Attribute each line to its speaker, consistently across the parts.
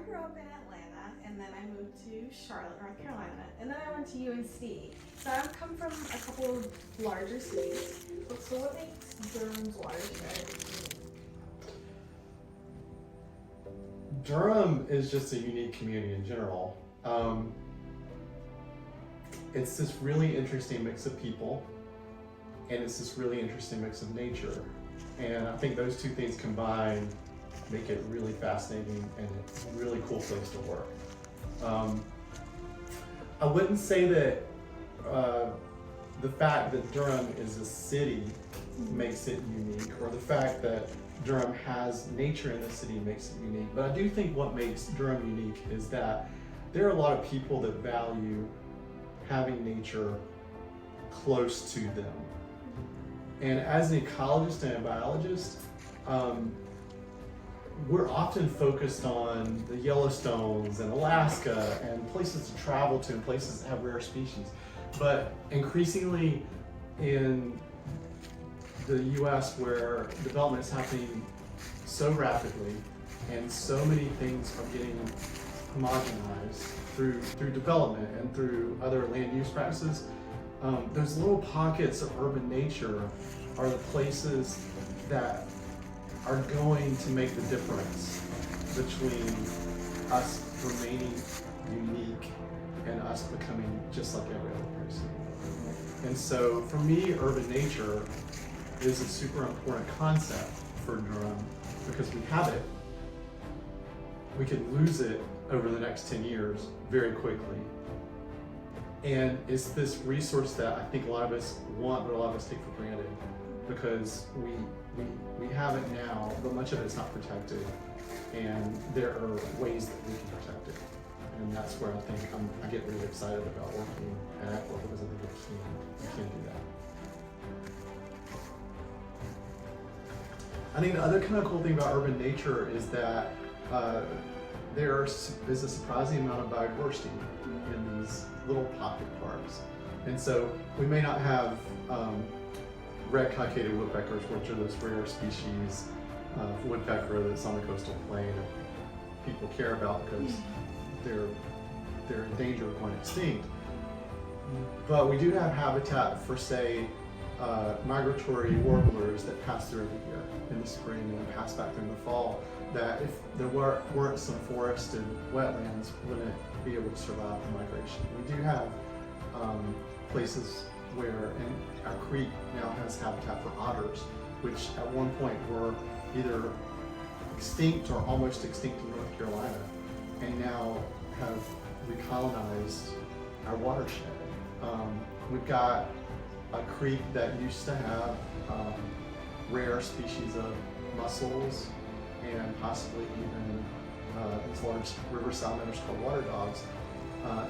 Speaker 1: grew up in Atlanta, and then I moved to Charlotte, North Carolina, and then I went to UNC. So I've come from a couple of larger cities. So what makes Durham's Watershed?
Speaker 2: Durham is just a unique community in general. It's this really interesting mix of people, and it's this really interesting mix of nature. And I think those two things combined make it really fascinating and it's a really cool place to work. I wouldn't say that the fact that Durham is a city makes it unique, or the fact that Durham has nature in the city makes it unique. But I do think what makes Durham unique is that there are a lot of people that value having nature close to them. And as an ecologist and a biologist, we're often focused on the Yellowstones and Alaska and places to travel to and places that have rare species. But increasingly in the US, where development is happening so rapidly and so many things are getting homogenized through development and through other land use practices, those little pockets of urban nature are the places that are going to make the difference between us remaining unique and us becoming just like every other person. And so for me, urban nature is a super important concept for Durham because we have it. We could lose it over the next 10 years very quickly. And it's this resource that I think a lot of us want, but a lot of us take for granted because we have it now, but much of it's not protected. And there are ways that we can protect it. And that's where I think I get really excited about working at Aqua because I think we can do that. I think the other kind of cool thing about urban nature is that there is a surprising amount of biodiversity in these little pocket parks. And so we may not have red cockaded woodpeckers, which are those rare species of woodpecker that's on the coastal plain that people care about because they're in danger of going extinct. But we do have habitat for, say, migratory warblers that pass through every year in the spring and pass back through in the fall, that if there weren't some forested wetlands, wouldn't be able to survive the migration. We do have places where, and our creek now has habitat for otters, which at one point were either extinct or almost extinct in North Carolina, and now have recolonized our watershed. We've got a creek that used to have rare species of mussels and possibly even these large river salamanders called water dogs.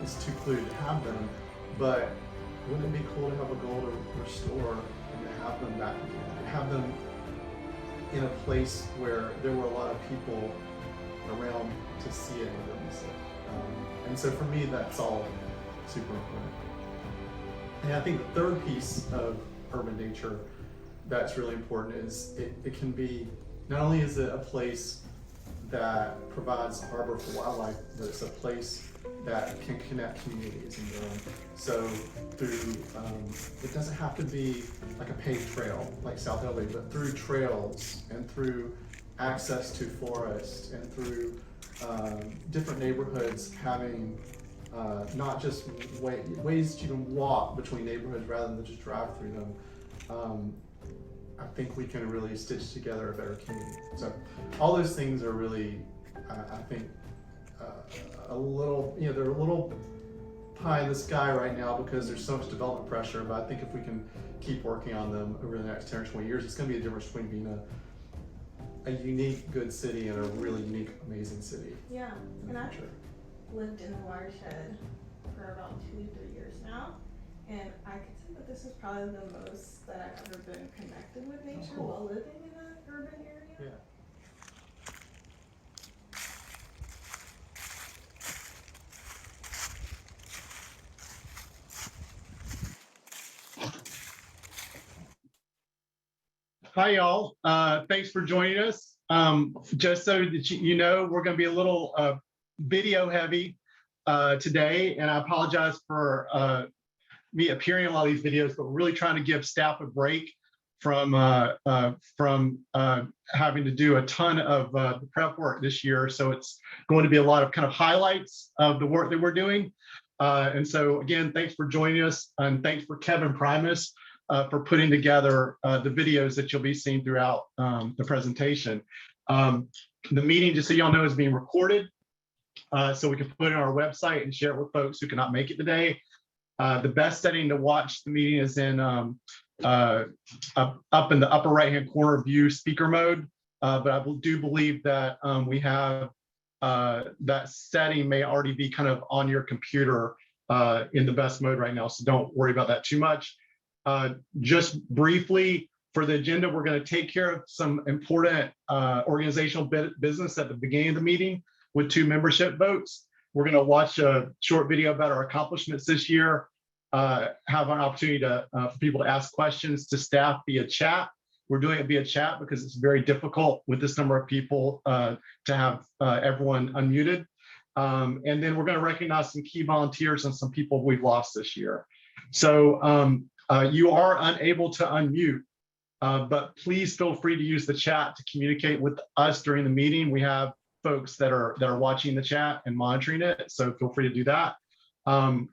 Speaker 2: It's too polluted to have them, but wouldn't it be cool to have a goal to restore and to have them back again, and have them in a place where there were a lot of people around to see it and witness it. And so for me, that's all super important. And I think the third piece of urban nature that's really important is it can be, not only is it a place that provides a harbor for wildlife, but it's a place that can connect communities in Durham. So through, it doesn't have to be like a paved trail like South Ellerbe, but through trails and through access to forest and through different neighborhoods having not just ways that you can walk between neighborhoods rather than just drive through them. I think we can really stitch together a better community. So all those things are really, I think, a little, they're a little pie in the sky right now because there's so much development pressure, but I think if we can keep working on them over the next 10 or 20 years, it's going to be a difference between being a unique, good city and a really unique, amazing city.
Speaker 1: Yeah, and I've lived in the watershed for about 2 to 3 years now, and I could say that this is probably the most that I've ever been connected with nature while living in an urban area.
Speaker 2: Yeah. Hi, y'all. Thanks for joining us. Just so that you know, we're going to be a little video heavy today, and I apologize for me appearing in a lot of these videos, but we're really trying to give staff a break from having to do a ton of the prep work this year. So it's going to be a lot of kind of highlights of the work that we're doing. And so again, thanks for joining us, and thanks for Kevin Primus for putting together the videos that you'll be seeing throughout the presentation. The meeting, just so y'all know, is being recorded, so we can put it on our website and share it with folks who cannot make it today. The best setting to watch the meeting is in up in the upper right-hand corner view speaker mode. But I do believe that we have that setting may already be kind of on your computer in the best mode right now, so don't worry about that too much. Just briefly, for the agenda, we're going to take care of some important organizational business at the beginning of the meeting with 2 membership votes. We're going to watch a short video about our accomplishments this year, have an opportunity for people to ask questions to staff via chat. We're doing it via chat because it's very difficult with this number of people to have everyone unmuted. And then we're going to recognize some key volunteers and some people we've lost this year. So you are unable to unmute, but please feel free to use the chat to communicate with us during the meeting. We have folks that are watching the chat and monitoring it, so feel free to do that.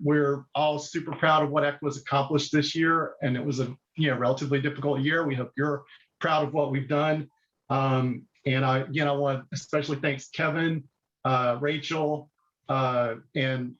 Speaker 2: We're all super proud of what ECWA's accomplished this year, and it was a relatively difficult year. We hope you're proud of what we've done. And I want to especially thank Kevin, Rachel, and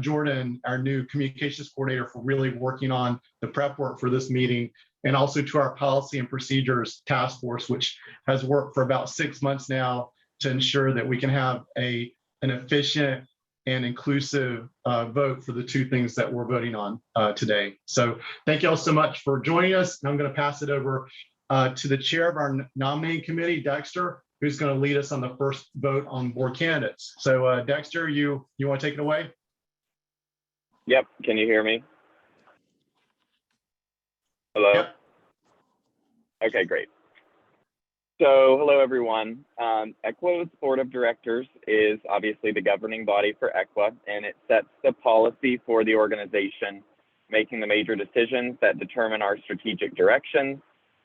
Speaker 2: Jordan, our new communications coordinator, for really working on the prep work for this meeting, and also to our policy and procedures task force, which has worked for about 6 months now to ensure that we can have an efficient and inclusive vote for the 2 things that we're voting on today. So thank you all so much for joining us. And I'm going to pass it over to the chair of our nominating committee, Dexter, who's going to lead us on the first vote on board candidates. So Dexter, you want to take it away?
Speaker 3: Yep. Can you hear me? Hello?
Speaker 2: Yep.
Speaker 3: Okay, great. So hello, everyone. ECWA's Board of Directors is obviously the governing body for ECWA, and it sets the policy for the organization, making the major decisions that determine our strategic direction,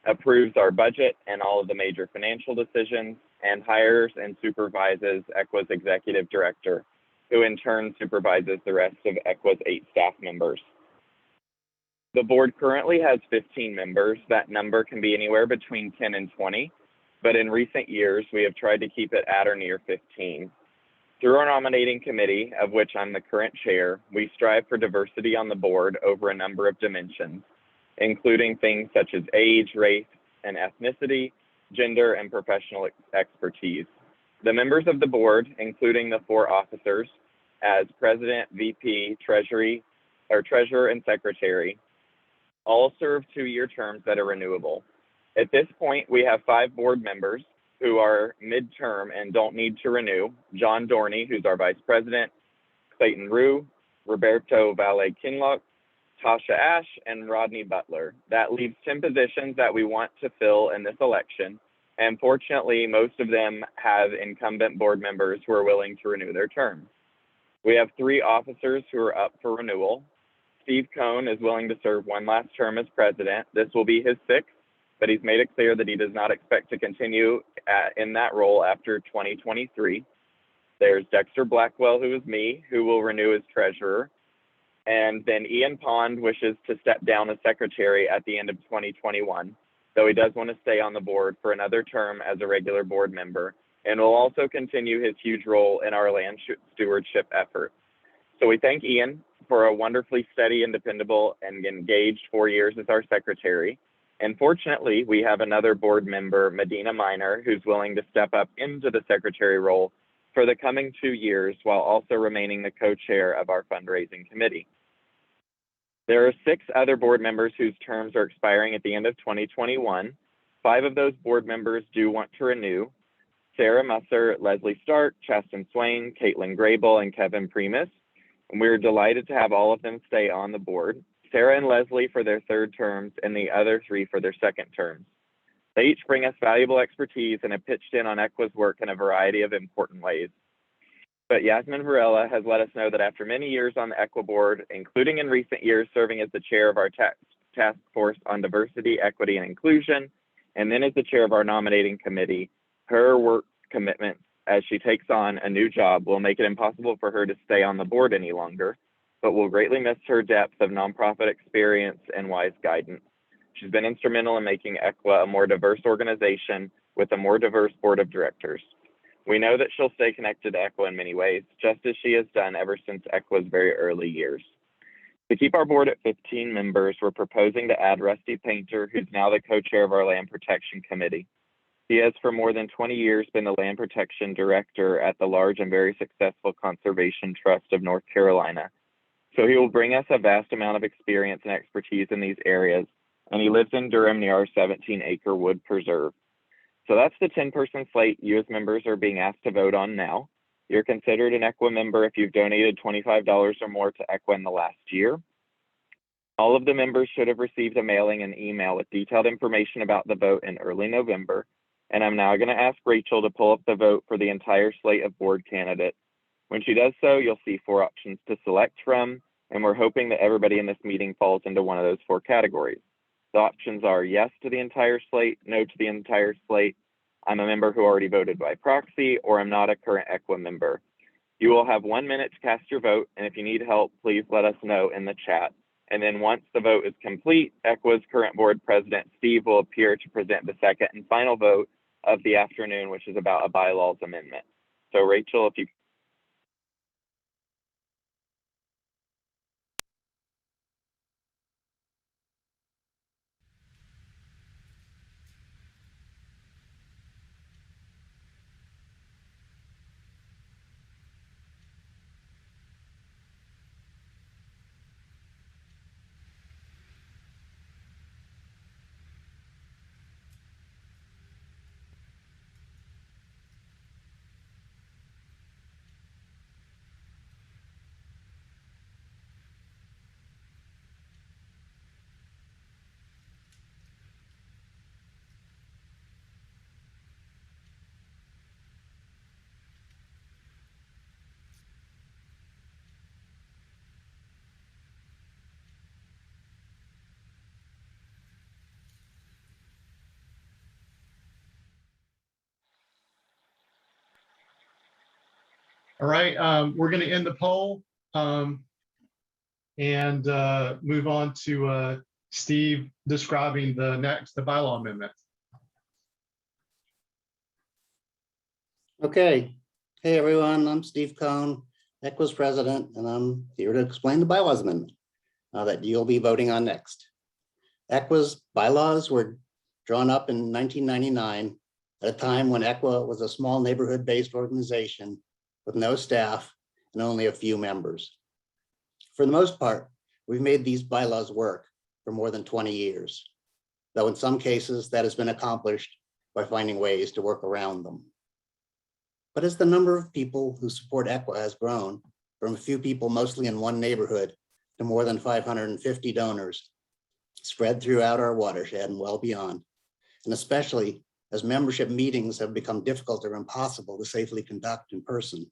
Speaker 3: approves our budget and all of the major financial decisions, and hires and supervises ECWA's executive director, who in turn supervises the rest of ECWA's 8 staff members. The board currently has 15 members. That number can be anywhere between 10 and 20. But in recent years, we have tried to keep it at or near 15. Through our nominating committee, of which I'm the current chair, we strive for diversity on the board over a number of dimensions, including things such as age, race, and ethnicity, gender, and professional expertise. The members of the board, including the 4 officers, as president, VP, treasurer, and secretary, all serve 2-year terms that are renewable. At this point, we have 5 board members who are midterm and don't need to renew: John Dorney, who's our vice president, Clayton Rue, Roberto Valle-Kinlock, Tasha Ash, and Rodney Butler. That leaves 10 positions that we want to fill in this election. And fortunately, most of them have incumbent board members who are willing to renew their terms. We have 3 officers who are up for renewal. Steve Cohn is willing to serve 1 last term as president. This will be his 6th. But he's made it clear that he does not expect to continue in that role after 2023. There's Dexter Blackwell, who is me, who will renew as treasurer. And then Ian Pond wishes to step down as secretary at the end of 2021, though he does want to stay on the board for another term as a regular board member, and will also continue his huge role in our land stewardship effort. So we thank Ian for a wonderfully steady and dependable and engaged 4 years as our secretary. And fortunately, we have another board member, Medina Minor, who's willing to step up into the secretary role for the coming 2 years while also remaining the co-chair of our fundraising committee. There are 6 other board members whose terms are expiring at the end of 2021. 5 of those board members do want to renew: Sarah Musser, Leslie Stark, Chaston Swain, Caitlin Grable, and Kevin Primus. And we're delighted to have all of them stay on the board. Sarah and Leslie for their 3rd terms, and the other 3 for their 2nd terms. They each bring us valuable expertise and have pitched in on ECWA's work in a variety of important ways. But Yasmin Varela has let us know that after many years on the EQUA board, including in recent years serving as the chair of our task force on diversity, equity, and inclusion, and then as the chair of our nominating committee, her work commitments as she takes on a new job will make it impossible for her to stay on the board any longer, but will greatly miss her depth of nonprofit experience and wise guidance. She's been instrumental in making EQUA a more diverse organization with a more diverse board of directors. We know that she'll stay connected to EQUA in many ways, just as she has done ever since EQUA's very early years. To keep our board at 15 members, we're proposing to add Rusty Painter, who's now the co-chair of our Land Protection Committee. He has for more than 20 years been the Land Protection Director at the large and very successful Conservation Trust of North Carolina. So he will bring us a vast amount of experience and expertise in these areas, and he lives in Durham near our 17-acre wood preserve. So that's the 10-person slate you as members are being asked to vote on now. You're considered an EQUA member if you've donated $25 or more to EQUA in the last year. All of the members should have received a mailing and email with detailed information about the vote in early November. And I'm now going to ask Rachel to pull up the vote for the entire slate of board candidates. When she does so, you'll see 4 options to select from, and we're hoping that everybody in this meeting falls into one of those 4 categories. The options are yes to the entire slate, no to the entire slate, I'm a member who already voted by proxy, or I'm not a current EQUA member. You will have 1 minute to cast your vote, and if you need help, please let us know in the chat. And then once the vote is complete, EQUA's current board president, Steve, will appear to present the second and final vote of the afternoon, which is about a Bylaws amendment. So Rachel, if you
Speaker 2: All right, we're going to end the poll and move on to Steve describing the bylaw amendment.
Speaker 4: Okay. Hey, everyone. I'm Steve Cohn, EQUA's president, and I'm here to explain the bylaws amendment that you'll be voting on next. EQUA's bylaws were drawn up in 1999 at a time when EQUA was a small neighborhood-based organization with no staff and only a few members. For the most part, we've made these bylaws work for more than 20 years, though in some cases that has been accomplished by finding ways to work around them. But as the number of people who support EQUA has grown from a few people mostly in one neighborhood to more than 550 donors spread throughout our watershed and well beyond, and especially as membership meetings have become difficult or impossible to safely conduct in person,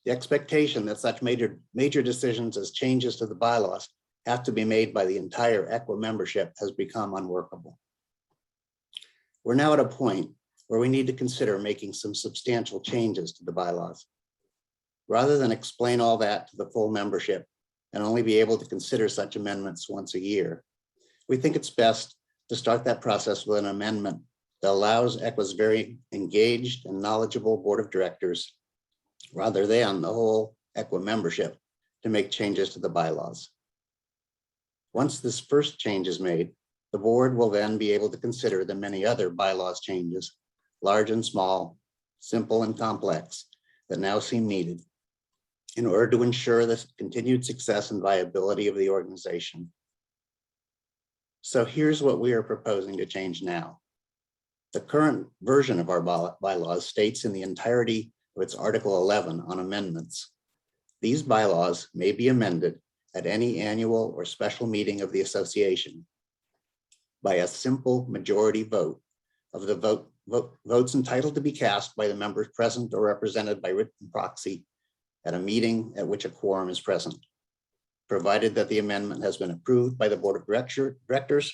Speaker 4: the expectation that such major decisions as changes to the bylaws have to be made by the entire EQUA membership has become unworkable. We're now at a point where we need to consider making some substantial changes to the bylaws. Rather than explain all that to the full membership and only be able to consider such amendments once a year, we think it's best to start that process with an amendment that allows EQUA's very engaged and knowledgeable board of directors, rather than the whole EQUA membership, to make changes to the bylaws. Once this first change is made, the board will then be able to consider the many other bylaws changes, large and small, simple and complex, that now seem needed in order to ensure the continued success and viability of the organization. So here's what we are proposing to change now. The current version of our bylaws states in the entirety of its Article 11 on amendments, these bylaws may be amended at any annual or special meeting of the association by a simple majority vote of the votes entitled to be cast by the members present or represented by written proxy at a meeting at which a quorum is present, provided that the amendment has been approved by the Board of Directors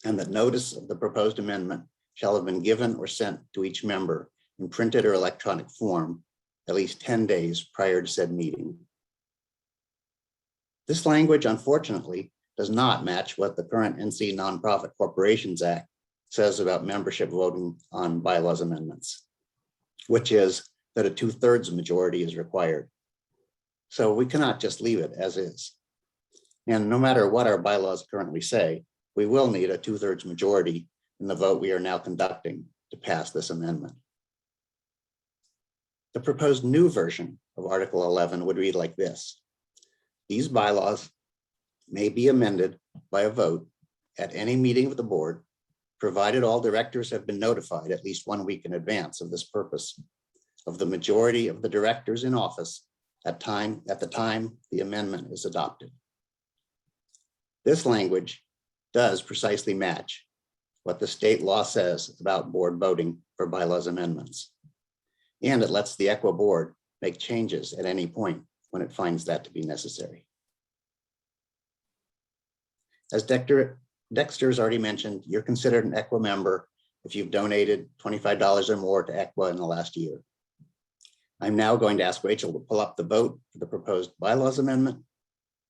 Speaker 4: and that notice of the proposed amendment shall have been given or sent to each member in printed or electronic form at least 10 days prior to said meeting. This language, unfortunately, does not match what the current NC Nonprofit Corporations Act says about membership voting on bylaws amendments, which is that a 2/3 majority is required. So we cannot just leave it as is. And no matter what our bylaws currently say, we will need a 2/3 majority in the vote we are now conducting to pass this amendment. The proposed new version of Article 11 would read like this. These bylaws may be amended by a vote at any meeting of the board, provided all directors have been notified at least 1 week in advance of this purpose of the majority of the directors in office at the time the amendment is adopted. This language does precisely match what the state law says about board voting for bylaws amendments. And it lets the ECWA board make changes at any point when it finds that to be necessary. As Dexter's already mentioned, you're considered an ECWA member if you've donated $25 or more to ECWA in the last year. I'm now going to ask Rachel to pull up the vote for the proposed bylaws amendment.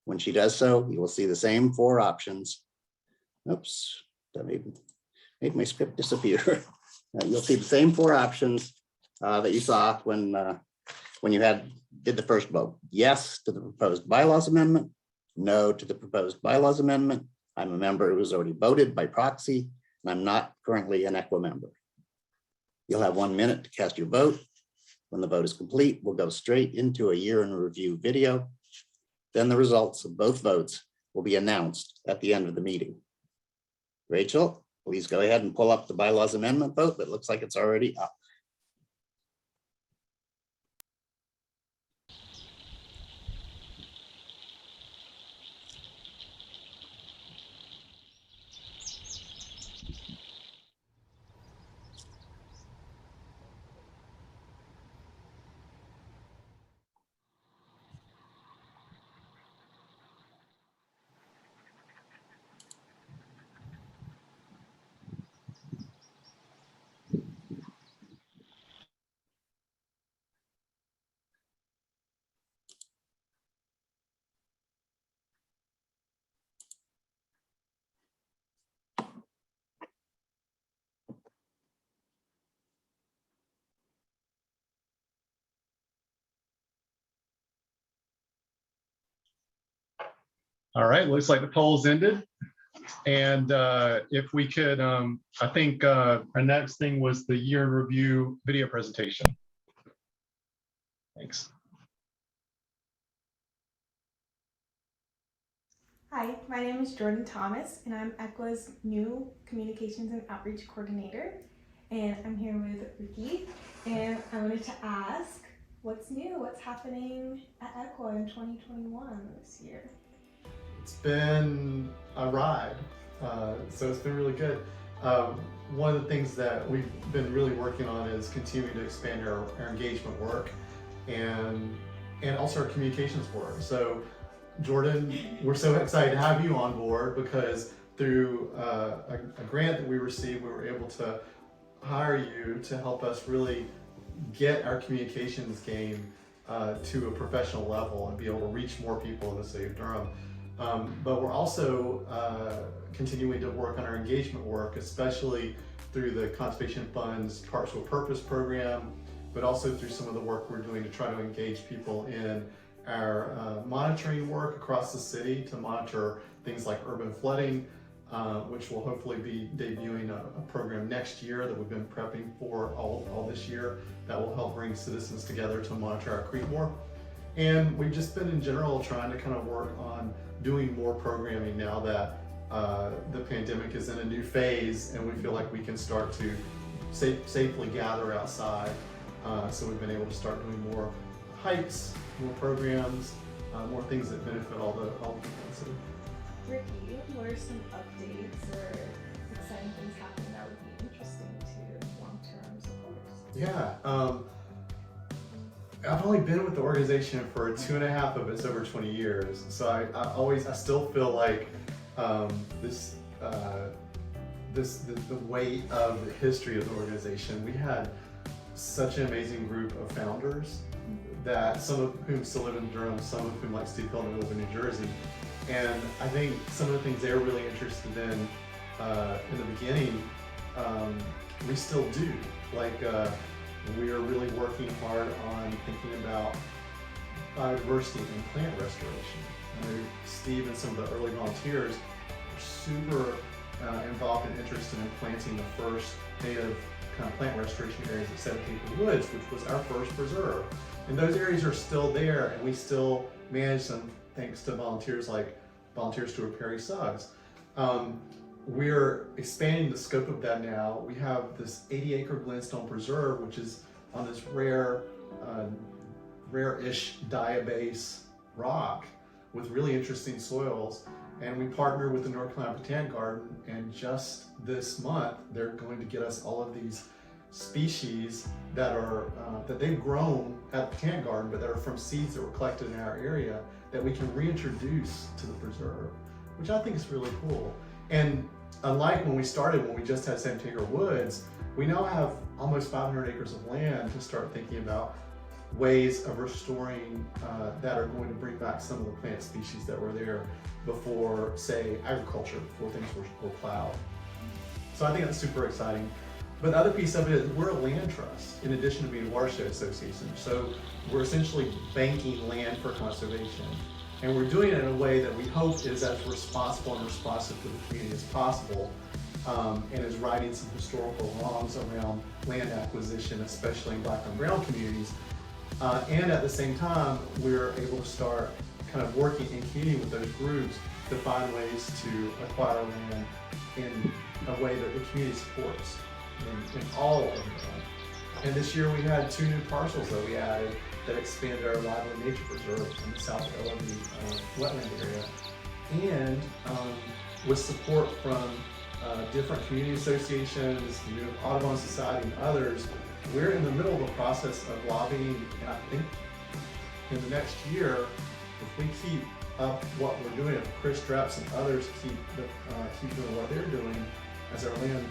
Speaker 4: When she does so, you will see the same 4 options. Oops, that made my script disappear. You'll see the same 4 options that you saw when you did the first vote. Yes to the proposed bylaws amendment, no to the proposed bylaws amendment. I'm a member who has already voted by proxy, and I'm not currently an ECWA member. You'll have 1 minute to cast your vote. When the vote is complete, we'll go straight into a year in review video. Then the results of both votes will be announced at the end of the meeting. Rachel, please go ahead and pull up the bylaws amendment vote. That looks like it's already up.
Speaker 2: All right, looks like the poll's ended. And if we could, I think our next thing was the year in review video presentation. Thanks.
Speaker 1: Hi, my name is Jordan Thomas, and I'm ECWA's new Communications and Outreach Coordinator. And I'm here with Ricky, and I wanted to ask, what's new? What's happening at ECWA in 2021 this year?
Speaker 2: It's been a ride, so it's been really good. One of the things that we've been really working on is continuing to expand our engagement work and also our communications work. So Jordan, we're so excited to have you on board because through a grant that we received, we were able to hire you to help us really get our communications game to a professional level and be able to reach more people in the city of Durham. But we're also continuing to work on our engagement work, especially through the Conservation Fund's Parks with Purpose program, but also through some of the work we're doing to try to engage people in our monitoring work across the city to monitor things like urban flooding, which will hopefully be debuting a program next year that we've been prepping for all this year that will help bring citizens together to monitor our creek more. And we've just been in general trying to kind of work on doing more programming now that the pandemic is in a new phase and we feel like we can start to safely gather outside. So we've been able to start doing more hikes, more programs, more things that benefit all the people in the city.
Speaker 1: Ricky, what are some updates or exciting things happening that would be interesting to long-term supporters?
Speaker 2: Yeah, I've only been with the organization for 2.5 of its over 20 years, so I still feel like the weight of the history of the organization. We had such an amazing group of founders, that some of whom still live in Durham, some of whom, like Steve Coleman, live in New Jersey. And I think some of the things they were really interested in the beginning, we still do. Like, we are really working hard on thinking about biodiversity and plant restoration. Steve and some of the early volunteers were super involved and interested in planting the first native kind of plant restoration areas at 17 Acre Woods, which was our first preserve. And those areas are still there, and we still manage them thanks to volunteers like Volunteer Steward Perry Suggs. We're expanding the scope of that now. We have this 80-acre Glenstone Preserve, which is on this rare-ish diabase rock with really interesting soils. And we partner with the North Carolina Botanic Garden, and just this month, they're going to get us all of these species that are that they've grown at the Botanic Garden, but that are from seeds that were collected in our area that we can reintroduce to the preserve, which I think is really cool. And unlike when we started, when we just had 17 Acre Woods, we now have almost 500 acres of land to start thinking about ways of restoring that are going to bring back some of the plant species that were there before, say, agriculture, before things were plowed. So I think that's super exciting. But the other piece of it is we're a land trust in addition to being a watershed association. So we're essentially banking land for conservation. And we're doing it in a way that we hope is as responsible and responsive to the community as possible, and is righting some historical wrongs around land acquisition, especially in Black and brown communities. And at the same time, we're able to start kind of working in community with those groups to find ways to acquire land in a way that the community supports in all of them. And this year we had 2 new parcels that we added that expanded our lively nature preserve in the South Ellerbe wetland area. And with support from different community associations, the New Audubon Society, and others, we're in the middle of a process of lobbying, and I think in the next year, if we keep up what we're doing, if Chris Dreps and others keep doing what they're doing as our land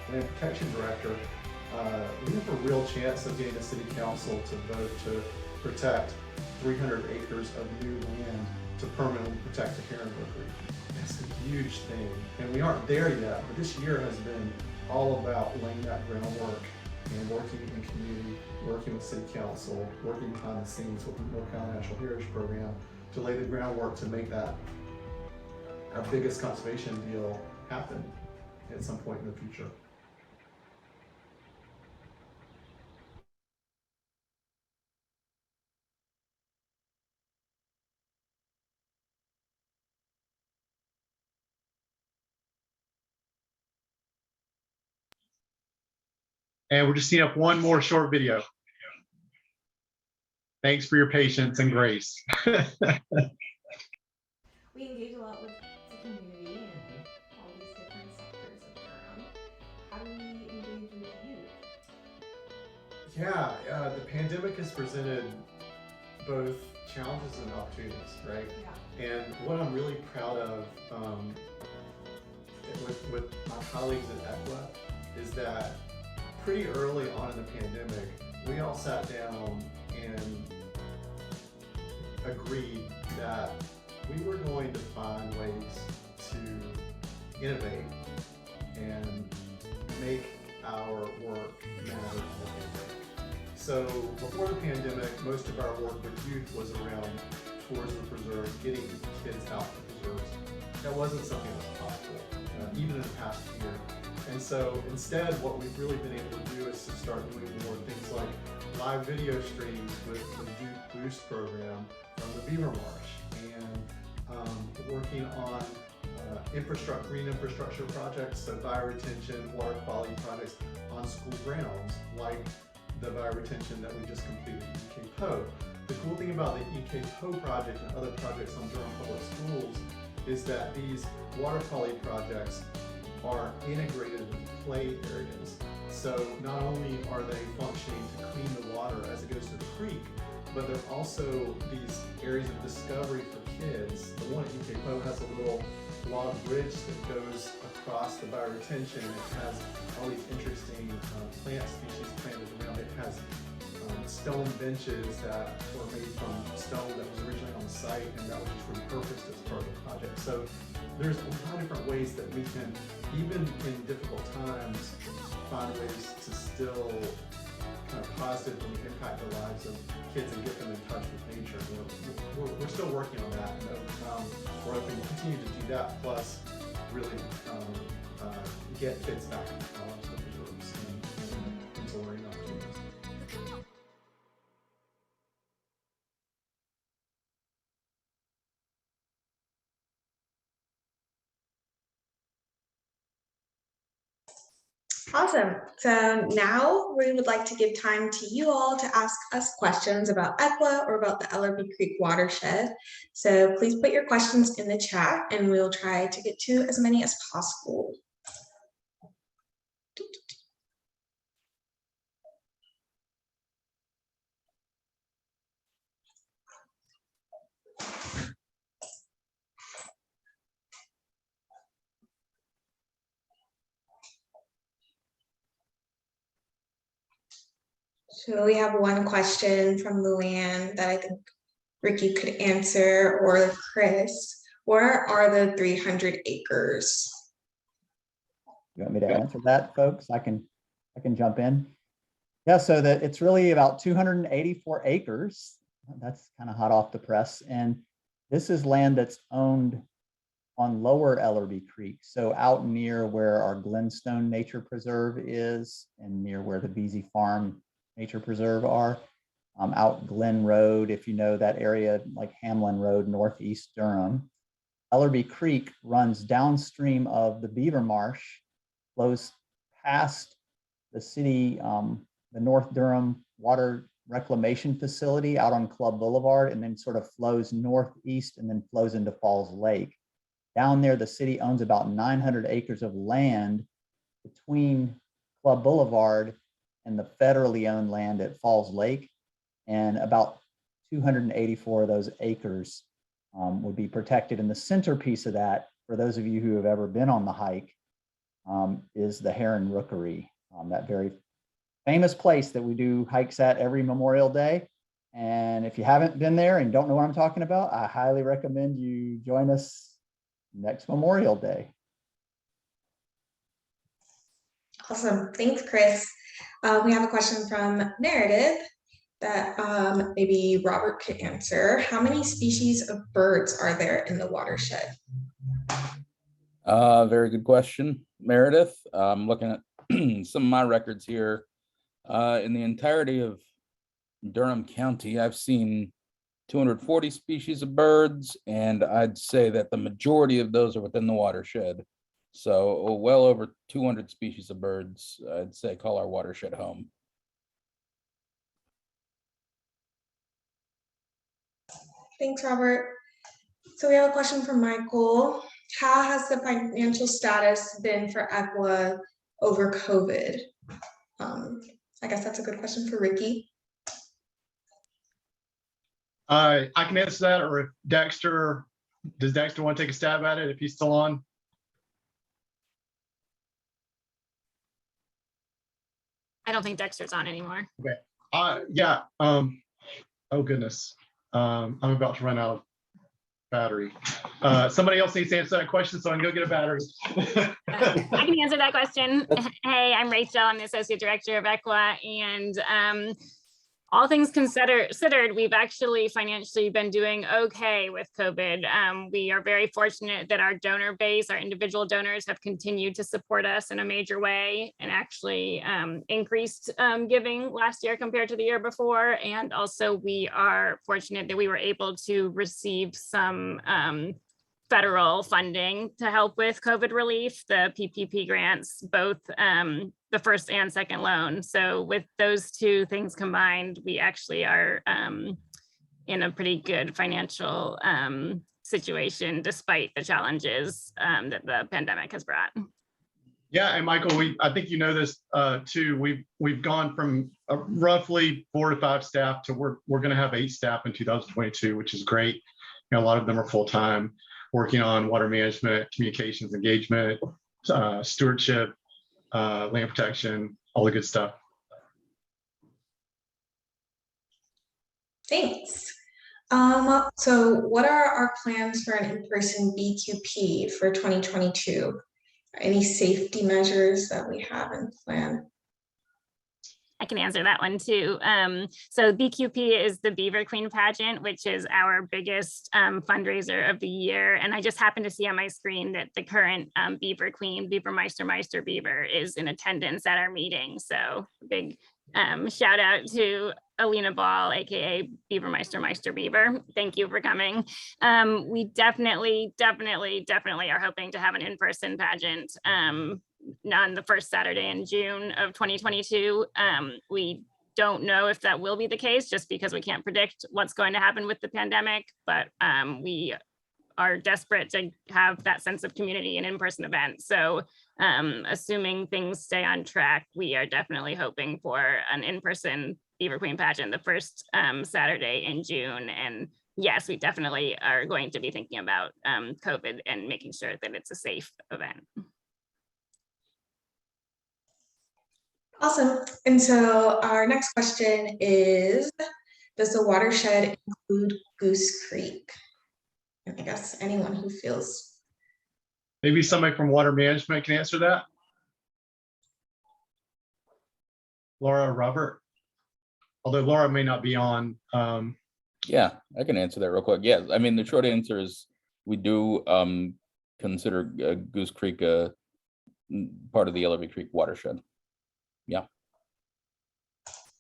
Speaker 2: protection director, we have a real chance of getting the city council to vote to protect 300 acres of new land to permanently protect the heron rookery. That's a huge thing, and we aren't there yet, but this year has been all about laying that groundwork and working in community, working with city council, working behind the scenes with the North Carolina National Heritage Program to lay the groundwork to make that our biggest conservation deal happen at some point in the future.
Speaker 5: And we're just seeing up one more short video. Thanks for your patience and grace.
Speaker 1: We engage a lot with the community and all these different sectors of Durham. How do we engage with youth?
Speaker 2: Yeah, the pandemic has presented both challenges and opportunities, right?
Speaker 1: Yeah.
Speaker 2: And what I'm really proud of with my colleagues at EQUA is that pretty early on in the pandemic, we all sat down and agreed that we were going to find ways to innovate and make our work matter. So before the pandemic, most of our work with youth was around tours of the preserve, getting kids out to the preserves. That wasn't something that was possible, even in the past year. And so instead, what we've really been able to do is to start doing more things like live video streams with the Goose program from the Beaver Marsh, and working on green infrastructure projects, so bioretention, water quality projects on school grounds, like the bioretention that we just completed at EK Poe. The cool thing about the EK Poe project and other projects on Durham Public Schools is that these water quality projects are integrated with play areas. So not only are they functioning to clean the water as it goes to the creek, but they're also these areas of discovery for kids. The one at UK Poe has a little log bridge that goes across the bioretention. It has all these interesting plant species planted around it. It has stone benches that were made from stone that was originally on the site, and that was just repurposed as part of the project. So there's a lot of different ways that we can, even in difficult times, find ways to still kind of positively impact the lives of kids and get them in touch with nature. We're still working on that, and we're hoping to continue to do that, plus really get kids back into college with the groups and into learning opportunities.
Speaker 1: Awesome. So now we would like to give time to you all to ask us questions about ECWA or about the Ellerbe Creek watershed. So please put your questions in the chat and we'll try to get to as many as possible. So we have one question from Luann that I think Ricky could answer, or Chris. Where are the 300 acres?
Speaker 6: You want me to answer that, folks? I can jump in. Yeah, so that it's really about 284 acres. That's kind of hot off the press. And this is land that's owned on Lower Ellerbe Creek. So out near where our Glenstone Nature Preserve is and near where the Beezy Farm Nature Preserve are. Out Glen Road, if you know that area, like Hamlin Road, northeast Durham. Ellerbe Creek runs downstream of the Beaver Marsh, flows past the city, the North Durham Water Reclamation Facility out on Club Boulevard, and then sort of flows northeast and then flows into Falls Lake. Down there, the city owns about 900 acres of land between Club Boulevard and the federally owned land at Falls Lake. And about 284 of those acres would be protected. And the centerpiece of that, for those of you who have ever been on the hike, is the Heron Rookery, that very famous place that we do hikes at every Memorial Day. And if you haven't been there and don't know what I'm talking about, I highly recommend you join us next Memorial Day.
Speaker 1: Awesome. Thanks, Chris. We have a question from Meredith that maybe Robert could answer. How many species of birds are there in the watershed?
Speaker 7: Very good question, Meredith. I'm looking at some of my records here. In the entirety of Durham County, I've seen 240 species of birds, and I'd say that the majority of those are within the watershed. So well over 200 species of birds, I'd say, call our watershed home.
Speaker 1: Thanks, Robert. So we have a question from Michael. How has the financial status been for ECWA over COVID? I guess that's a good question for Ricky.
Speaker 5: I can answer that, or if Dexter, does Dexter want to take a stab at it if he's still on?
Speaker 8: I don't think Dexter's on anymore.
Speaker 5: Okay. Yeah. Oh goodness. I'm about to run out of battery. Somebody else needs to answer that question, so I can go get a battery.
Speaker 8: I can answer that question. Hey, I'm Rachel. I'm the Associate Director of ECWA, and all things considered, we've actually financially been doing okay with COVID. We are very fortunate that our donor base, our individual donors, have continued to support us in a major way and actually increased giving last year compared to the year before. And also we are fortunate that we were able to receive some federal funding to help with COVID relief, the PPP grants, both the first and second loan. So with those two things combined, we actually are in a pretty good financial situation despite the challenges that the pandemic has brought.
Speaker 5: Yeah, and Michael, I think you know this too. We've gone from roughly 4 to 5 staff to we're going to have 8 staff in 2022, which is great. You know, a lot of them are full time, working on water management, communications, engagement, stewardship, land protection, all the good stuff.
Speaker 1: Thanks. So what are our plans for an in-person BQP for 2022? Any safety measures that we have in plan?
Speaker 8: I can answer that one too. So BQP is the Beaver Queen Pageant, which is our biggest fundraiser of the year. And I just happened to see on my screen that the current Beaver Queen, Beaver Meister Beaver, is in attendance at our meeting. So big shout out to Alina Ball, aka Beaver Meister Beaver. Thank you for coming. We definitely are hoping to have an in-person pageant on the first Saturday in June of 2022. We don't know if that will be the case just because we can't predict what's going to happen with the pandemic, but we are desperate to have that sense of community and in-person events. So assuming things stay on track, we are definitely hoping for an in-person Beaver Queen pageant the first Saturday in June. And yes, we definitely are going to be thinking about COVID and making sure that it's a safe event.
Speaker 1: Awesome. And so our next question is, does the watershed include Goose Creek? And I guess anyone who feels.
Speaker 5: Maybe somebody from water management can answer that. Laura or Robert, although Laura may not be on.
Speaker 7: Yeah, I can answer that real quick. Yeah, I mean, the short answer is we do consider Goose Creek part of the Ellerbe Creek watershed. Yeah.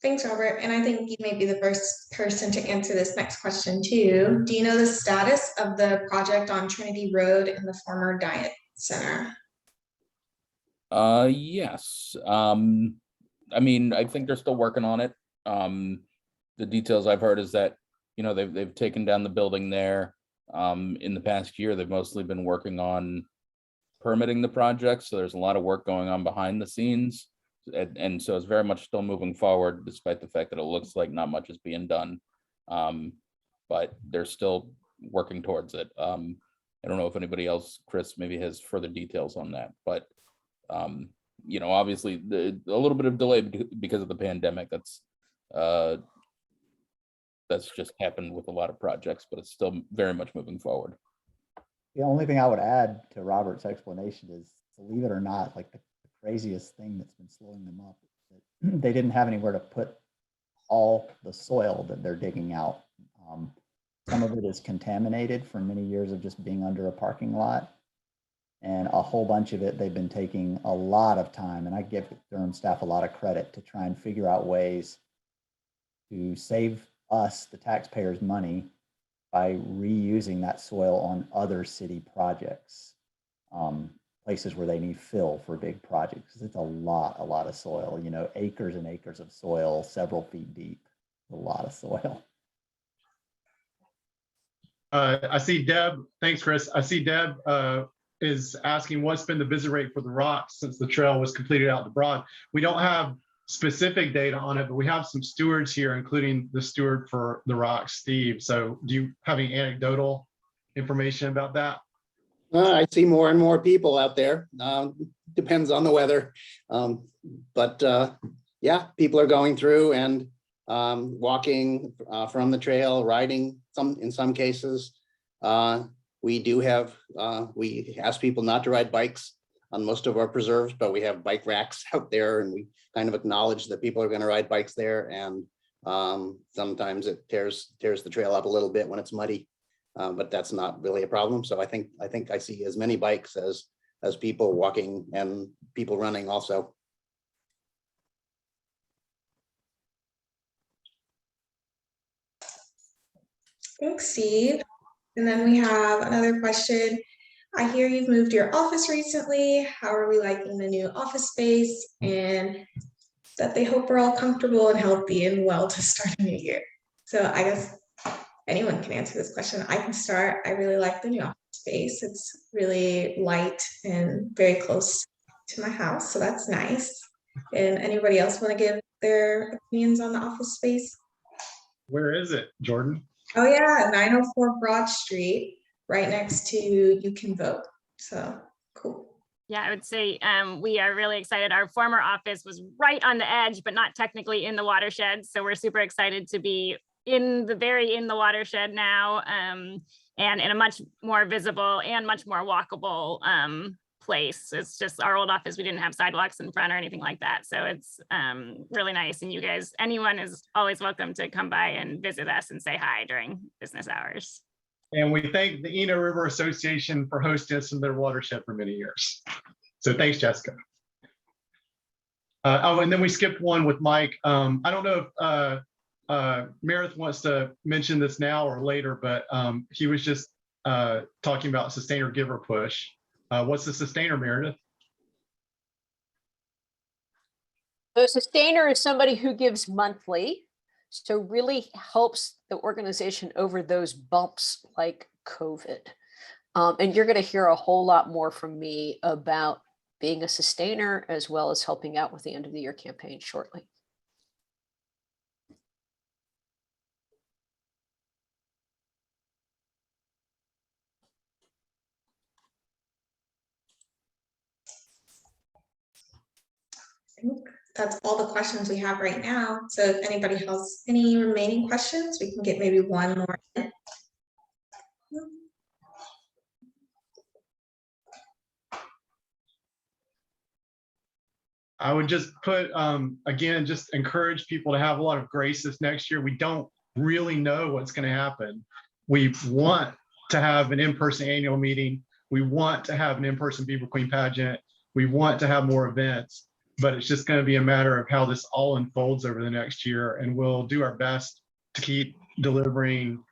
Speaker 1: Thanks, Robert. And I think you may be the first person to answer this next question too. Do you know the status of the project on Trinity Road in the former Diet Center?
Speaker 7: Yes. I mean, I think they're still working on it. The details I've heard is that, you know, they've taken down the building there. In the past year, they've mostly been working on permitting the project. So there's a lot of work going on behind the scenes. And so it's very much still moving forward, despite the fact that it looks like not much is being done. But they're still working towards it. I don't know if anybody else, Chris, maybe has further details on that. But, you know, obviously a little bit of delay because of the pandemic. That's just happened with a lot of projects, but it's still very much moving forward.
Speaker 6: The only thing I would add to Robert's explanation is, believe it or not, like the craziest thing that's been slowing them up is that they didn't have anywhere to put all the soil that they're digging out. Some of it is contaminated from many years of just being under a parking lot. And a whole bunch of it, they've been taking a lot of time, and I give Durham staff a lot of credit to try and figure out ways to save us, the taxpayers, money by reusing that soil on other city projects. Places where they need fill for big projects. It's a lot of soil, you know, acres and acres of soil, several feet deep, a lot of soil.
Speaker 5: I see Deb, thanks Chris. I see Deb is asking what's been the visit rate for the rocks since the trail was completed out the Broad. We don't have specific data on it, but we have some stewards here, including the steward for the rocks, Steve. So do you have any anecdotal information about that?
Speaker 4: I see more and more people out there. Depends on the weather. Yeah, people are going through and walking from the trail, riding in some cases. We do have, we ask people not to ride bikes on most of our preserves, but we have bike racks out there, and we kind of acknowledge that people are going to ride bikes there. And sometimes it tears the trail up a little bit when it's muddy. But that's not really a problem. So I think I see as many bikes as people walking and people running also.
Speaker 1: Thanks, Steve. And then we have another question. I hear you've moved your office recently. How are we liking the new office space? And that they hope we're all comfortable and healthy and well to start a new year. So I guess anyone can answer this question. I can start. I really like the new office space. It's really light and very close to my house, so that's nice. And anybody else want to give their opinions on the office space?
Speaker 5: Where is it, Jordan?
Speaker 1: Oh yeah, 904 Broad Street, right next to You Can Vote. So cool.
Speaker 8: Yeah, I would say we are really excited. Our former office was right on the edge, but not technically in the watershed. So we're super excited to be in the watershed now, and in a much more visible and much more walkable place. It's just our old office. We didn't have sidewalks in front or anything like that. So it's really nice. And you guys, anyone is always welcome to come by and visit us and say hi during business hours.
Speaker 5: And we thank the Eno River Association for hosting us in their watershed for many years. So thanks, Jessica. And then we skipped one with Mike. I don't know if Meredith wants to mention this now or later, but he was just talking about Sustainer Giver Push. What's the Sustainer, Meredith?
Speaker 9: The sustainer is somebody who gives monthly, so really helps the organization over those bumps like COVID. And you're going to hear a whole lot more from me about being a sustainer as well as helping out with the end of the year campaign shortly.
Speaker 1: I think that's all the questions we have right now. So if anybody has any remaining questions, we can get maybe one more in.
Speaker 5: I would just put, again, just encourage people to have a lot of grace this next year. We don't really know what's going to happen. We want to have an in-person annual meeting. We want to have an in-person Beaver Queen pageant. We want to have more events, but it's just going to be a matter of how this all unfolds over the next year. And we'll do our best to keep delivering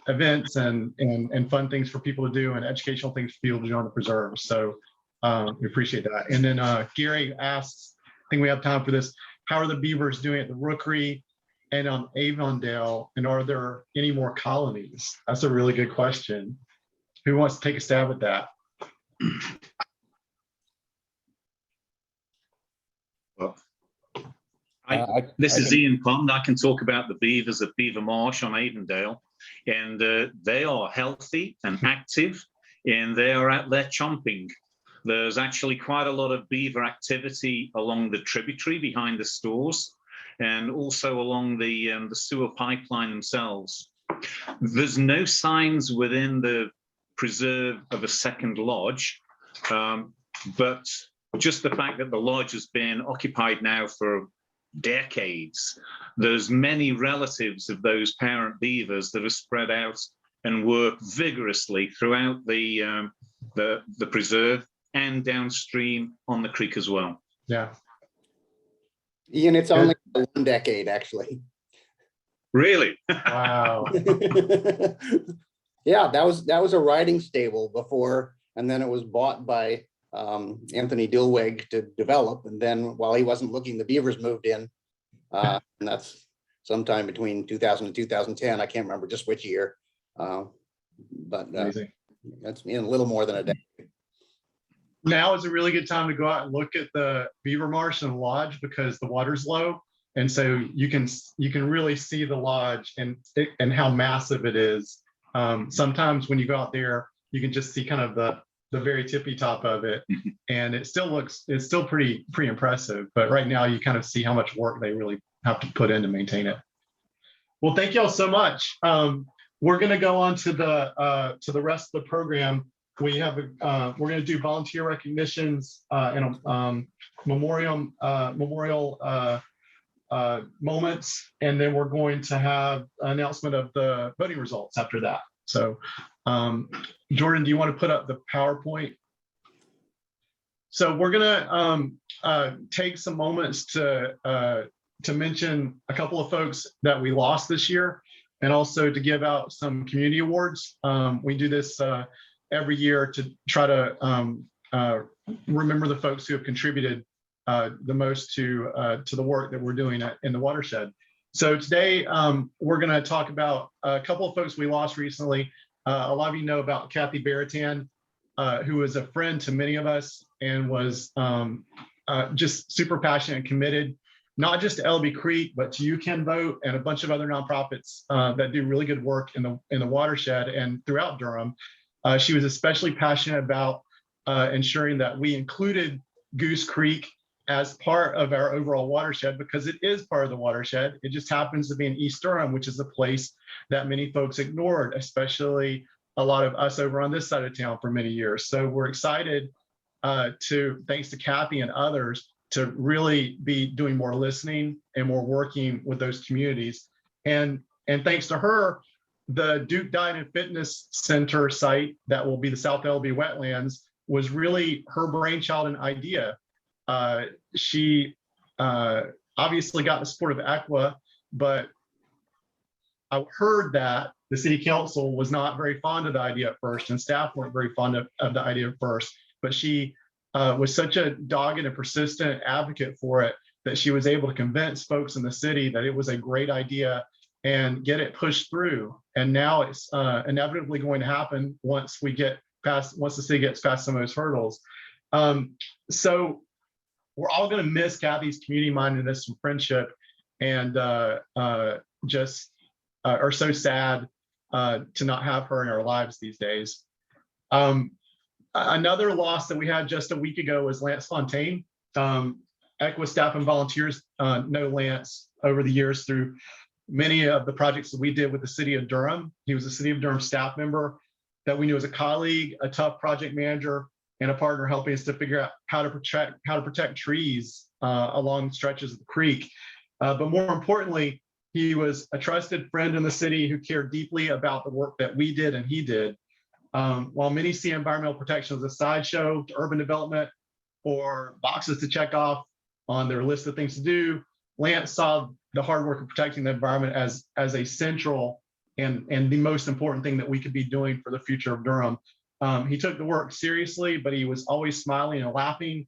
Speaker 5: events and fun things for people to do and educational things for people to do on the preserve. So we appreciate that. And then Gary asks, I think we have time for this, how are the Beavers doing at the Rookery and on Avondale? And are there any more colonies? That's a really good question. Who wants to take a stab at that?
Speaker 10: Well, this is Ian Pond. I can talk about the Beavers at Beaver Marsh on Avondale, and they are healthy and active, and they are out there chomping. There's actually quite a lot of beaver activity along the tributary behind the stores, and also along the sewer pipeline themselves. There's no signs within the preserve of a second lodge, but just the fact that the lodge has been occupied now for decades, there's many relatives of those parent beavers that are spread out and work vigorously throughout the preserve and downstream on the creek as well.
Speaker 5: Yeah.
Speaker 4: Ian, it's only 1 decade, actually.
Speaker 10: Really?
Speaker 5: Wow.
Speaker 4: Yeah, that was a riding stable before, and then it was bought by Anthony Dilweg to develop. And then while he wasn't looking, the Beavers moved in. And that's sometime between 2000 and 2010. I can't remember just which year. But that's in a little more than a decade.
Speaker 5: Now is a really good time to go out and look at the Beaver Marsh and Lodge because the water's low. And so you can really see the lodge and how massive it is. Sometimes when you go out there, you can just see kind of the very tippy top of it. And it's still pretty impressive. But right now you kind of see how much work they really have to put in to maintain it. Well, thank you all so much. We're going to go on to the rest of the program. We have we're going to do volunteer recognitions and memorial moments, and then we're going to have an announcement of the voting results after that. So, Jordan, do you want to put up the PowerPoint? So we're going to take some moments to mention a couple of folks that we lost this year, and also to give out some community awards. We do this every year to try to remember the folks who have contributed the most to the work that we're doing in the watershed. So today we're going to talk about a couple of folks we lost recently. A lot of you know about Kathy Baritan, who is a friend to many of us. and was just super passionate and committed, not just to Ellerbe Creek, but to You Can Vote and a bunch of other nonprofits that do really good work in the watershed and throughout Durham. She was especially passionate about ensuring that we included Goose Creek as part of our overall watershed, because it is part of the watershed. It just happens to be in East Durham, which is a place that many folks ignored, especially a lot of us over on this side of town for many years. So we're excited thanks to Kathy and others, to really be doing more listening and more working with those communities. And thanks to her, the Duke Diet and Fitness Center site that will be the South Ellerbe wetlands was really her brainchild and idea. She obviously got the support of ECWA, but I heard that the city council was not very fond of the idea at first, and staff weren't very fond of the idea at first, but she was such a dogged and persistent advocate for it that she was able to convince folks in the city that it was a great idea and get it pushed through. And now it's inevitably going to happen once the city gets past some of those hurdles. So we're all going to miss Kathy's community mindedness and friendship, and just are so sad to not have her in our lives these days. Another loss that we had just a week ago was Lance Fontaine. ECWA staff and volunteers know Lance over the years through many of the projects that we did with the city of Durham. He was a city of Durham staff member that we knew as a colleague, a tough project manager, and a partner helping us to figure out how to protect trees along stretches of the creek. But more importantly, he was a trusted friend in the city who cared deeply about the work that we did and he did. While many see environmental protection as a sideshow to urban development or boxes to check off on their list of things to do, Lance saw the hard work of protecting the environment as a central and the most important thing that we could be doing for the future of Durham. He took the work seriously, but he was always smiling and laughing,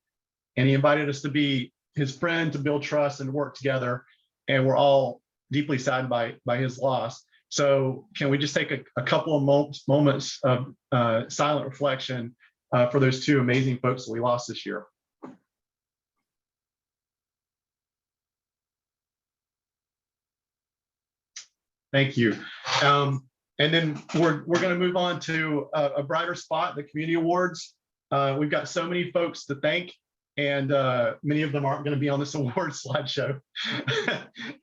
Speaker 5: and he invited us to be his friend, to build trust and work together. And we're all deeply saddened by his loss. So can we just take a couple of moments of silent reflection for those two amazing folks that we lost this year? Thank you. And then we're going to move on to a brighter spot, the community awards. We've got so many folks to thank, and many of them aren't going to be on this award slideshow.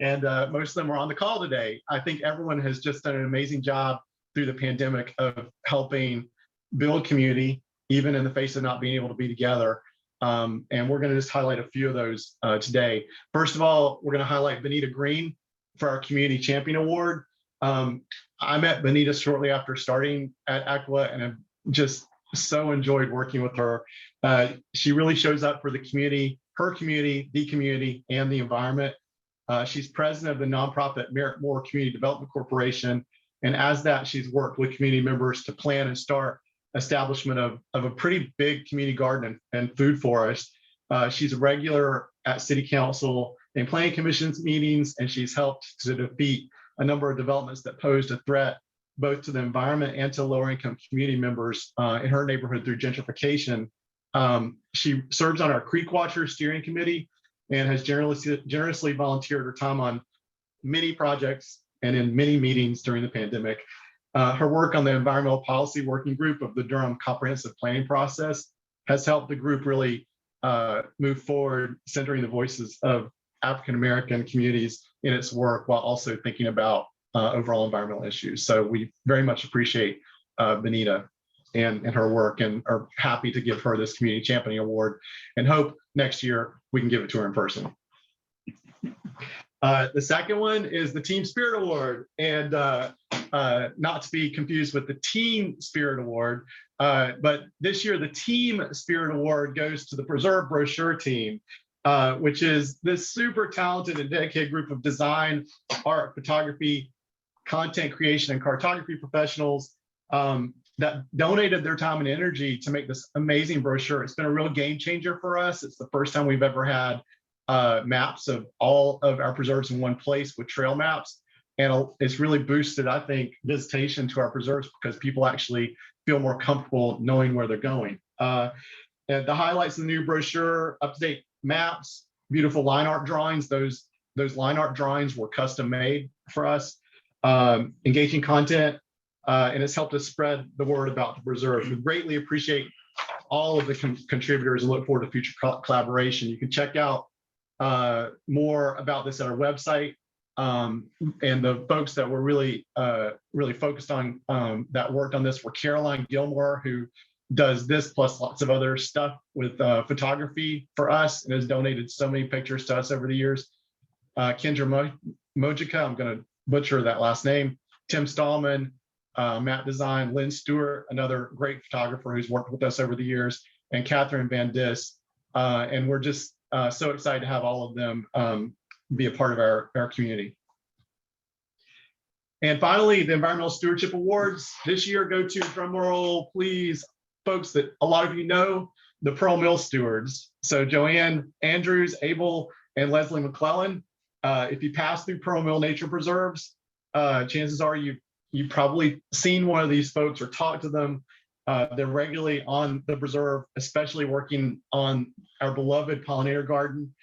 Speaker 5: And most of them are on the call today. I think everyone has just done an amazing job through the pandemic of helping build community, even in the face of not being able to be together. And we're going to just highlight a few of those today. First of all, we're going to highlight Benita Green for our Community Champion Award. I met Benita shortly after starting at ECWA, and I've just so enjoyed working with her. She really shows up for the community, her community, the community, and the environment. She's president of the nonprofit Merit More Community Development Corporation. And as that, she's worked with community members to plan and start establishment of a pretty big community garden and food forest. She's a regular at city council and planning commission's meetings, and she's helped to defeat a number of developments that posed a threat both to the environment and to lower income community members in her neighborhood through gentrification. She serves on our Creek Watcher Steering Committee and has generously volunteered her time on many projects and in many meetings during the pandemic. Her work on the Environmental Policy Working Group of the Durham Comprehensive Planning Process has helped the group really move forward, centering the voices of African-American communities in its work while also thinking about overall environmental issues. So we very much appreciate Benita and her work, and are happy to give her this Community Championing Award, and hope next year we can give it to her in person. The second one is the Team Spirit Award, and not to be confused with the Teen Spirit Award, but this year the Team Spirit Award goes to the Preserve Brochure team, which is this super talented and dedicated group of design, art, photography, content creation, and cartography professionals that donated their time and energy to make this amazing brochure. It's been a real game changer for us. It's the first time we've ever had maps of all of our preserves in one place with trail maps. And it's really boosted, I think, visitation to our preserves because people actually feel more comfortable knowing where they're going. And the highlights of the new brochure, up-to-date maps, beautiful line art drawings. Those line art drawings were custom made for us. Engaging content, and it's helped us spread the word about the preserve. We greatly appreciate all of the contributors and look forward to future collaboration. You can check out more about this at our website. And the folks that were really focused on that worked on this were Caroline Gilmore, who does this plus lots of other stuff with photography for us and has donated so many pictures to us over the years. Kendra Mojica, I'm going to butcher that last name, Tim Stallman, Matt Design, Lynn Stewart, another great photographer who's worked with us over the years, and Catherine Van Dis. And we're just so excited to have all of them be a part of our community. And finally, the Environmental Stewardship Awards this year go to, drum roll, please, folks that a lot of you know, the Pearl Mill Stewards. So Joanne Andrews, Abel, and Leslie McClellan. If you pass through Pearl Mill Nature Preserves, chances are you've probably seen one of these folks or talked to them. They're regularly on the preserve, especially working on our beloved pollinator garden,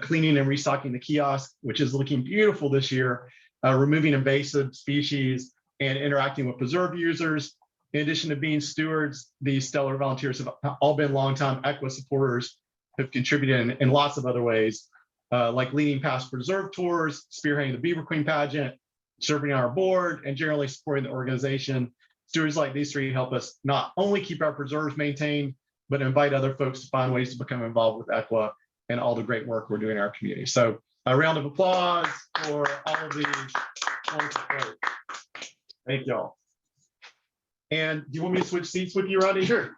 Speaker 5: cleaning and restocking the kiosk, which is looking beautiful this year, removing invasive species, and interacting with preserve users. In addition to being stewards, these stellar volunteers have all been longtime EQUA supporters who've contributed in lots of other ways, like leading past preserve tours, spearheading the Beaver Queen pageant, serving on our board, and generally supporting the organization. Stewards like these three help us not only keep our preserves maintained, but invite other folks to find ways to become involved with EQUA and all the great work we're doing in our community. So a round of applause for all of these wonderful folks. Thank y'all. And do you want me to switch seats with you, Rodney? Sure.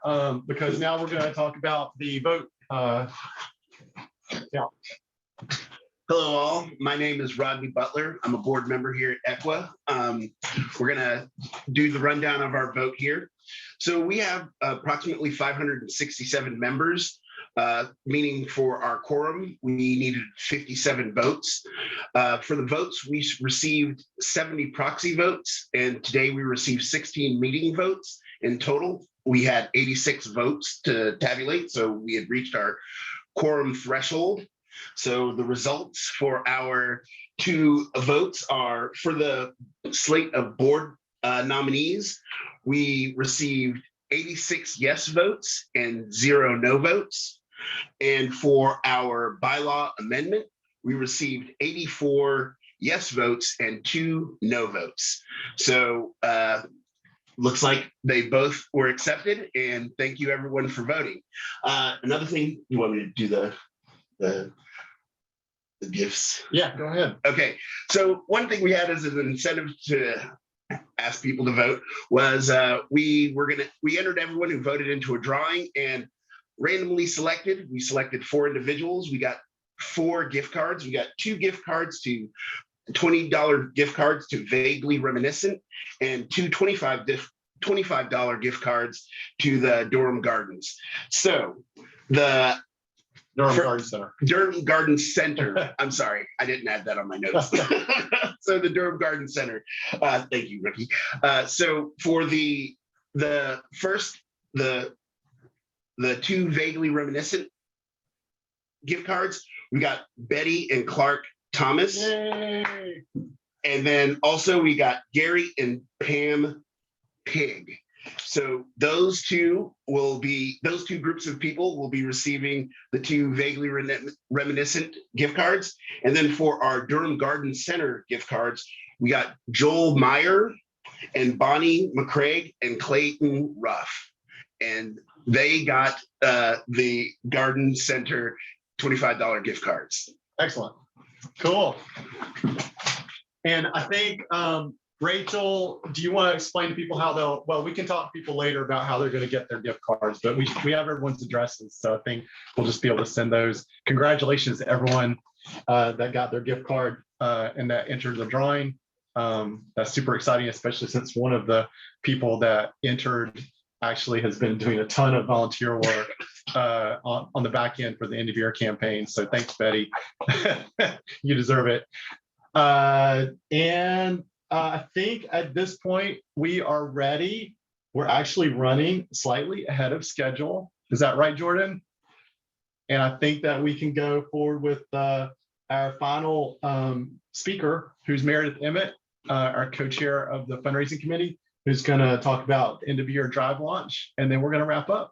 Speaker 5: Because now we're going to talk about the vote. Yeah.
Speaker 11: Hello all, my name is Rodney Butler. I'm a board member here at EQUA. We're gonna do the rundown of our vote here. So we have approximately 567 members, meaning for our quorum, we needed 57 votes. For the votes, we received 70 proxy votes, and today we received 16 meeting votes. In total, we had 86 votes to tabulate, so we had reached our quorum threshold. So the results for our two votes are for the slate of board nominees. We received 86 yes votes and 0 no votes. And for our bylaw amendment, we received 84 yes votes and 2 no votes. So looks like they both were accepted, and thank you everyone for voting. Another thing, you want me to do the gifts?
Speaker 5: Yeah, go ahead.
Speaker 11: Okay, so one thing we had as an incentive to ask people to vote was we entered everyone who voted into a drawing and randomly selected. We selected 4 individuals. We got 4 gift cards. We got 2 gift cards to $20 gift cards to Vaguely Reminiscent, and 2 $25 gift cards to the Durham Gardens. So the Durham Garden Center. I'm sorry, I didn't add that on my notes. So the Durham Garden Center. Thank you, Ricky. So for the first, the 2 Vaguely Reminiscent gift cards, we got Betty and Clark Thomas.
Speaker 5: Yay.
Speaker 11: And then also we got Gary and Pam Pig. So those two groups of people will be receiving the 2 Vaguely Reminiscent gift cards. And then for our Durham Garden Center gift cards, we got Joel Meyer and Bonnie McCraig and Clayton Ruff. And they got the Garden Center $25 gift cards.
Speaker 5: Excellent. Cool. And I think, Rachel, do you want to explain to people how we can talk to people later about how they're going to get their gift cards, but we have everyone's addresses. So I think we'll just be able to send those. Congratulations to everyone that got their gift card and that entered the drawing. That's super exciting, especially since one of the people that entered actually has been doing a ton of volunteer work on the back end for the end of year campaign. So thanks, Betty. You deserve it. And I think at this point we are ready. We're actually running slightly ahead of schedule. Is that right, Jordan? And I think that we can go forward with our final speaker, who's Meredith Emmett, our co-chair of the fundraising committee, who's going to talk about end of year drive launch, and then we're going to wrap up.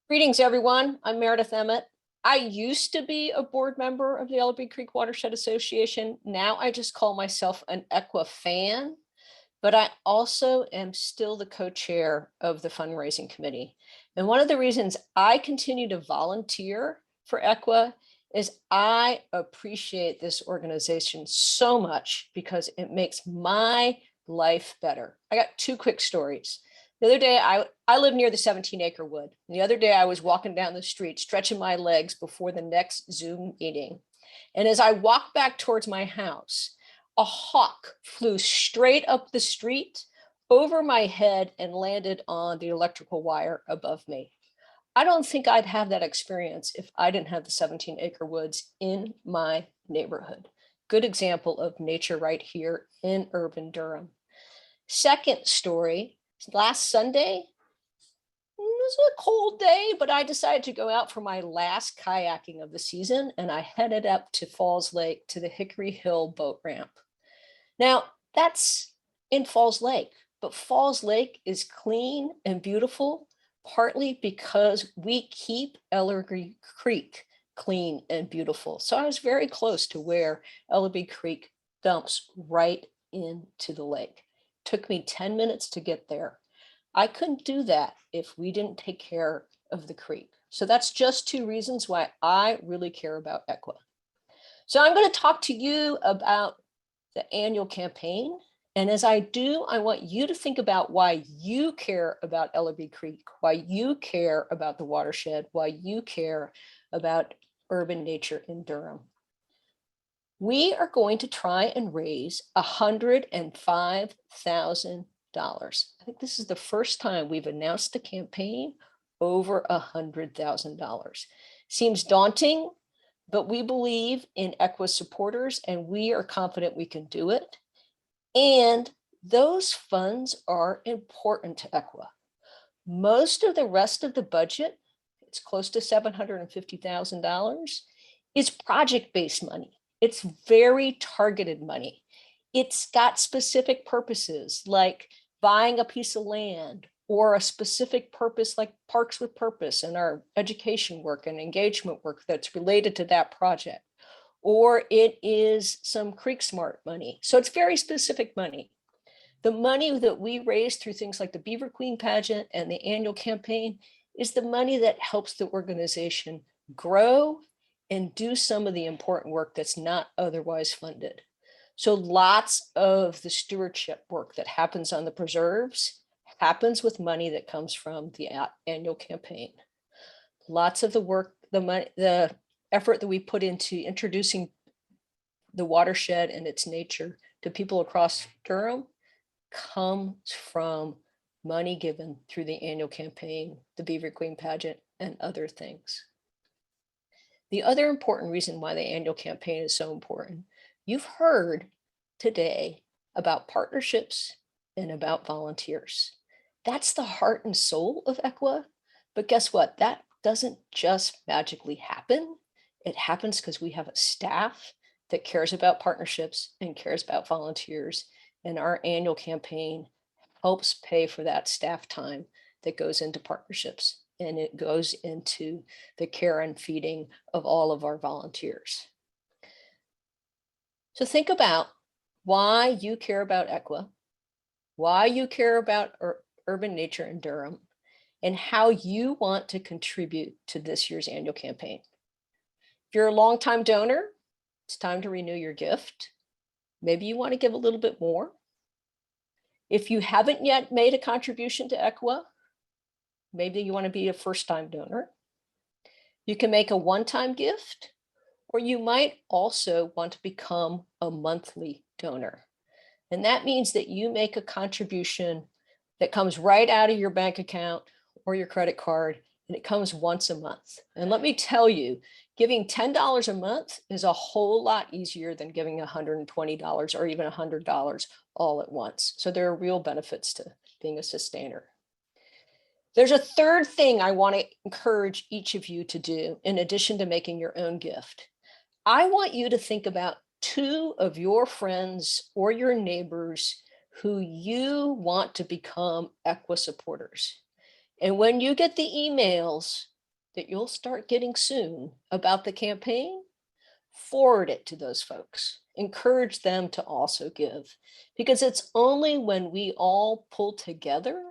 Speaker 9: Greetings, everyone. I'm Meredith Emmett. I used to be a board member of the Ellerbe Creek Watershed Association. Now I just call myself an EQUA fan, but I also am still the co-chair of the fundraising committee. And one of the reasons I continue to volunteer for EQUA is I appreciate this organization so much because it makes my life better. I got two quick stories. The other day, I live near the 17-acre wood. The other day, I was walking down the street, stretching my legs before the next Zoom meeting. And as I walked back towards my house, a hawk flew straight up the street over my head and landed on the electrical wire above me. I don't think I'd have that experience if I didn't have the 17-acre woods in my neighborhood. Good example of nature right here in urban Durham. Second story. Last Sunday, it was a cold day, but I decided to go out for my last kayaking of the season, and I headed up to Falls Lake to the Hickory Hill boat ramp. Now, that's in Falls Lake, but Falls Lake is clean and beautiful, partly because we keep Ellerbe Creek clean and beautiful. So I was very close to where Ellerbe Creek dumps right into the lake. Took me 10 minutes to get there. I couldn't do that if we didn't take care of the creek. So that's just two reasons why I really care about EQUA. So I'm going to talk to you about the annual campaign. And as I do, I want you to think about why you care about Ellerbe Creek, why you care about the watershed, why you care about urban nature in Durham. We are going to try and raise $105,000. I think this is the first time we've announced a campaign over $100,000. Seems daunting, but we believe in EQUA supporters and we are confident we can do it. And those funds are important to EQUA. Most of the rest of the budget, it's close to $750,000, is project-based money. It's very targeted money. It's got specific purposes like buying a piece of land or a specific purpose like Parks with Purpose and our education work and engagement work that's related to that project. Or it is some Creek Smart money. So it's very specific money. The money that we raise through things like the Beaver Queen Pageant and the annual campaign is the money that helps the organization grow and do some of the important work that's not otherwise funded. So lots of the stewardship work that happens on the preserves happens with money that comes from the annual campaign. Lots of the work, the effort that we put into introducing the watershed and its nature to people across Durham comes from money given through the annual campaign, the Beaver Queen Pageant, and other things. The other important reason why the annual campaign is so important, you've heard today about partnerships and about volunteers. That's the heart and soul of EQUA. But guess what? That doesn't just magically happen. It happens because we have a staff that cares about partnerships and cares about volunteers. And our annual campaign helps pay for that staff time that goes into partnerships. And it goes into the care and feeding of all of our volunteers. So think about why you care about EQUA, why you care about urban nature in Durham, and how you want to contribute to this year's annual campaign. If you're a longtime donor, it's time to renew your gift. Maybe you want to give a little bit more. If you haven't yet made a contribution to EQUA, maybe you want to be a first-time donor. You can make a one-time gift, or you might also want to become a monthly donor. And that means that you make a contribution that comes right out of your bank account or your credit card, and it comes once a month. And let me tell you, giving $10 a month is a whole lot easier than giving $120 or even $100 all at once. So there are real benefits to being a sustainer. There's a third thing I want to encourage each of you to do in addition to making your own gift. I want you to think about 2 of your friends or your neighbors who you want to become EQUA supporters. And when you get the emails that you'll start getting soon about the campaign, forward it to those folks. Encourage them to also give, because it's only when we all pull together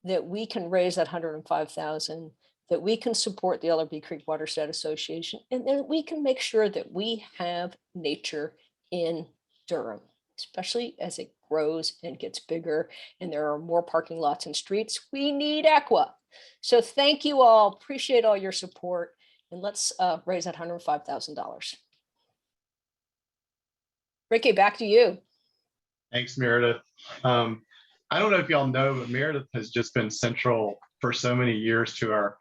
Speaker 9: that we can raise that 105,000, that we can support the Ellerbe Creek Watershed Association, and then we can make sure that we have nature in Durham, especially as it grows and gets bigger and there are more parking lots and streets. We need EQUA. So thank you all. Appreciate all your support. And let's raise that $105,000. Ricky, back to you.
Speaker 5: Thanks, Meredith. I don't know if y'all know, but Meredith has just been central for so many years to our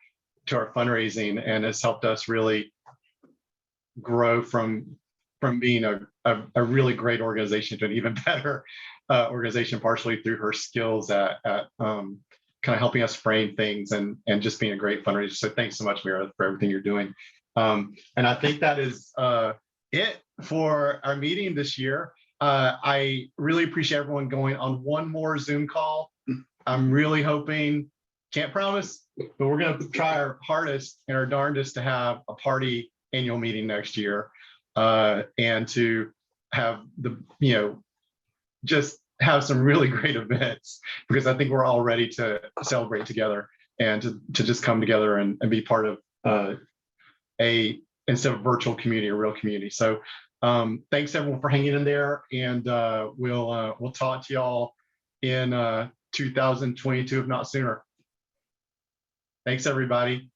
Speaker 5: fundraising and has helped us really grow from being a really great organization to an even better organization, partially through her skills at kind of helping us frame things and just being a great fundraiser. So thanks so much, Meredith, for everything you're doing. And I think that is it for our meeting this year. I really appreciate everyone going on one more Zoom call. I'm really hoping, can't promise, but we're going to try our hardest and our darndest to have a party annual meeting next year, and to have just have some really great events, because I think we're all ready to celebrate together and to just come together and be part of instead of virtual community, a real community. So thanks everyone for hanging in there, and we'll talk to y'all in 2022, if not sooner. Thanks, everybody.